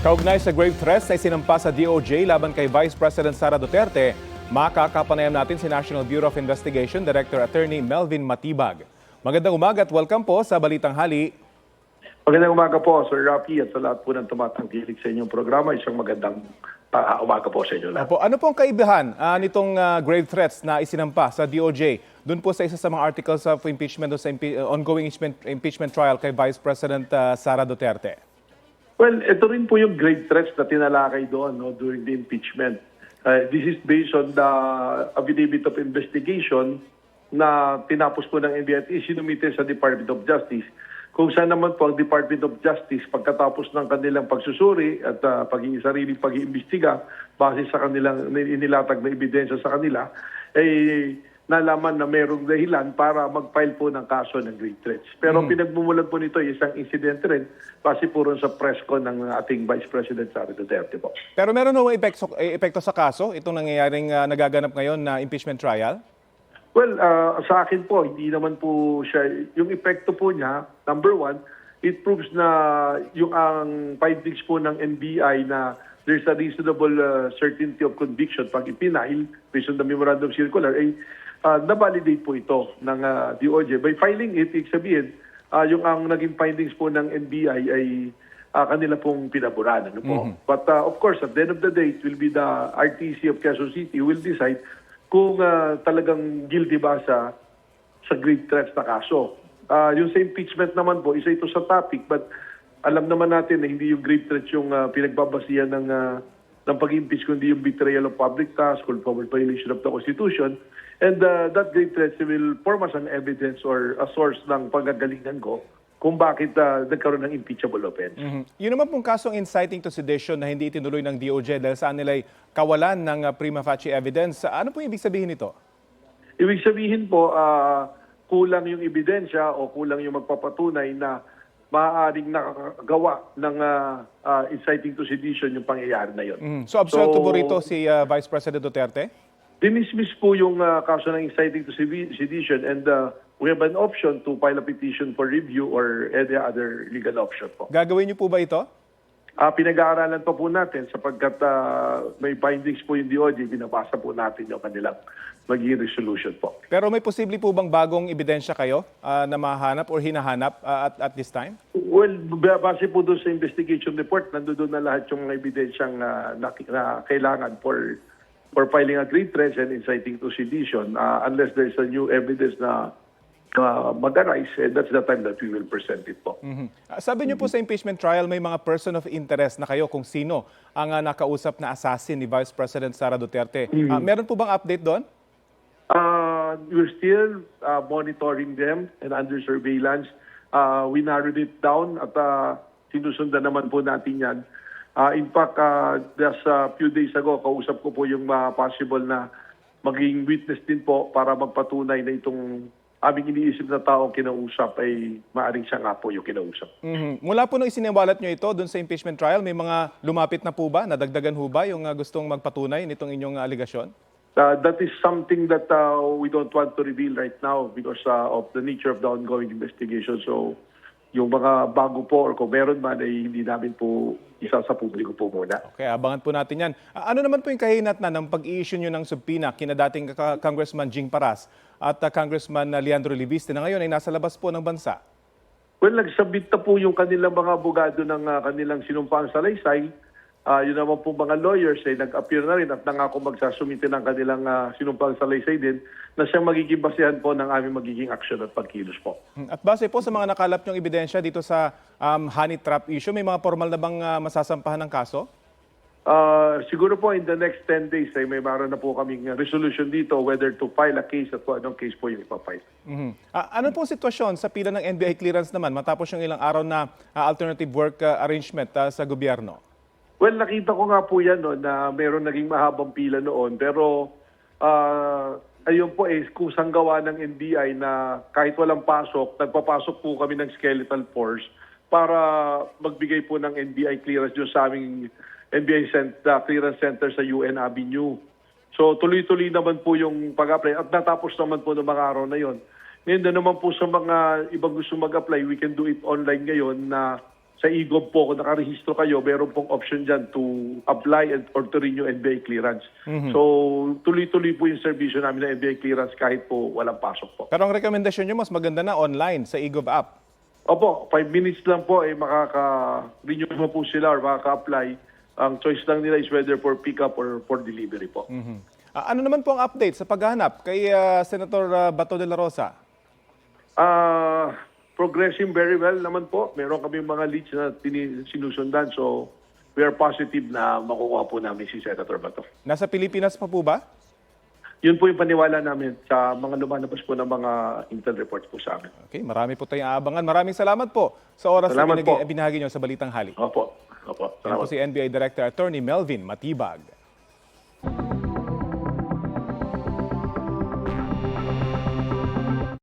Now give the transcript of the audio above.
Kaugnay sa grave threats na isinampa sa DOJ laban kay Vice President Sara Duterte, makakapanayam natin si National Bureau of Investigation Director Attorney Melvin Matibag. Magandang umaga at welcome po sa Balitang Hali. Magandang umaga po, Sir Rafi, at sa lahat po ng tumatangkilik sa inyong programa. Isang magandang umaga po sa inyo lahat. Ano pong kaibahan nitong grave threats na isinampa sa DOJ doon po sa isa sa mga articles of impeachment o sa ongoing impeachment trial kay Vice President Sara Duterte? Well, ito rin po yung grave threats na tinalakay doon during the impeachment. This is based on the affidavit of investigation na tinapos po ng NBI at isinumite sa Department of Justice. Kung saan naman po ang Department of Justice pagkatapos ng kanilang pagsusuri at sariling pag-iimbestiga base sa kanilang inilatag na ebidensya sa kanila, ay nalaman na mayroong dahilan para mag-file po ng kaso ng grave threats. Pero pinagmumulan po nito ay isang insidente rin base po rin sa press con ng ating Vice President Sara Duterte po. Pero meron naman epekto sa kaso itong nangyayaring nagaganap ngayon na impeachment trial? Well, sa akin po, hindi naman po siya, yung epekto po niya, number one, it proves na yung ang findings po ng NBI na there's a reasonable certainty of conviction pag ipinail based on the memorandum circular, ay na-validate po ito ng DOJ. By filing it, ibig sabihin, yung ang naging findings po ng NBI ay kanila pong pinaboran. Ano po? But of course, at the end of the day, it will be the RTC of Quezon City who will decide kung talagang guilty ba sa grave threats na kaso. Yung sa impeachment naman po, isa ito sa topic, but alam naman natin na hindi yung grave threats yung pinagbabasihan ng pag-impeach, kundi yung betrayal of public trust, culpable violation of the Constitution. And that grave threats will form as an evidence or a source ng pagagalingan ko kung bakit nagkaroon ng impeachable offense. Yun naman pong kasong inciting to sedition na hindi itinuloy ng DOJ dahil saan nila'y kawalan ng prima facie evidence. Ano po ibig sabihin nito? Ibig sabihin po, kulang yung ebidensya o kulang yung magpapatunay na maaaring nakagawa ng inciting to sedition yung pangyayari na yun. So absuelto po rito si Vice President Duterte? Dinismiss po yung kaso ng inciting to sedition and we have an option to file a petition for review or any other legal option po. Gagawin niyo po ba ito? Pinag-aaralan pa po natin sapagkat may findings po yung DOJ, binabasa po natin yung kanilang magiging resolution po. Pero may posible po bang bagong ebidensya kayo na mahanap or hinahanap at this time? Well, base po doon sa investigation report, nandoon na lahat yung mga ebidensyang na kailangan for filing a grave threats and inciting to sedition unless there's a new evidence na mag-arise, and that's the time that we will present it po. Sabi niyo po sa impeachment trial, may mga person of interest na kayo kung sino ang nakausap na assassin ni Vice President Sara Duterte. Meron po bang update doon? We're still monitoring them and under surveillance. We narrowed it down at sinusundan naman po natin yan. In fact, just a few days ago, kausap ko po yung possible na maging witness din po para magpatunay na itong aming iniisip na taong kinausap ay maaaring siya nga po yung kinausap. Mula po nung isiniwalat nyo ito doon sa impeachment trial, may mga lumapit na po ba? Nadagdagan ho ba yung gustong magpatunay nitong inyong aligasyon? That is something that we don't want to reveal right now because of the nature of the ongoing investigation. So yung mga bago po or kung meron man ay hindi namin po isa sa publiko po muna. Okay, abangan po natin yan. Ano naman po yung kahinatnan ng pag-i-issue nyo ng subpoena kina dating Congressman Jing Paras at Congressman Leandro Libiste na ngayon ay nasa labas po ng bansa? Well, nagsabit na po yung kanilang mga abogado ng kanilang sinumpaang salaysay. Yun naman po mga lawyers ay nag-appear na rin at nangako magsasumite ng kanilang sinumpaang salaysay din na siyang magiging basehan po ng aming magiging aksyon at pagkilos po. At base po sa mga nakalap nyong ebidensya dito sa honey trap issue, may mga formal na bang masasampahan ng kaso? Siguro po in the next 10 days ay may maroon na po kaming resolution dito whether to file a case at anong case po yung ipapile. Ano pong sitwasyon sa pila ng NBI clearance naman matapos yung ilang araw na alternative work arrangement sa gobyerno? Well, nakita ko nga po yan na mayroon naging mahabang pila noon pero ayun po kusang gawa ng NBI na kahit walang pasok, nagpapasok po kami ng skeletal force para magbigay po ng NBI clearance doon sa aming NBI clearance center sa UN Avenue. So tuloy-tuloy naman po yung pag-apply at natapos naman po ng mga araw na yon. Ngayon na naman po sa mga ibang gusto mag-apply, we can do it online ngayon na sa eGov po, kung nakarehistro kayo, meron pong option dyan to apply or to renew NBI clearance. So, tuloy-tuloy po yung servisyo namin ng NBI clearance kahit po walang pasok po. Pero ang rekomendasyon nyo, mas maganda na online sa eGov app. Opo, 5 minutes lang po, makaka-renew mo po sila or makaka-apply. Ang choice lang nila is whether for pick-up or for delivery po. Ano naman po ang update sa paghahanap kay Senator Bato de la Rosa? Progressing very well naman po. Meron kami mga leads na sinusundan. So, we are positive na makukuha po namin si Senator Bato. Nasa Pilipinas pa po ba? Yun po yung paniwala namin sa mga lumalabas po ng mga intel reports po sa amin. Okay, marami po tayong aabangan. Maraming salamat po sa oras Salamat na po. binahagi nyo sa Balitang Hali. Opo. Yan po Salamat. si NBI Director Attorney Melvin Matibag.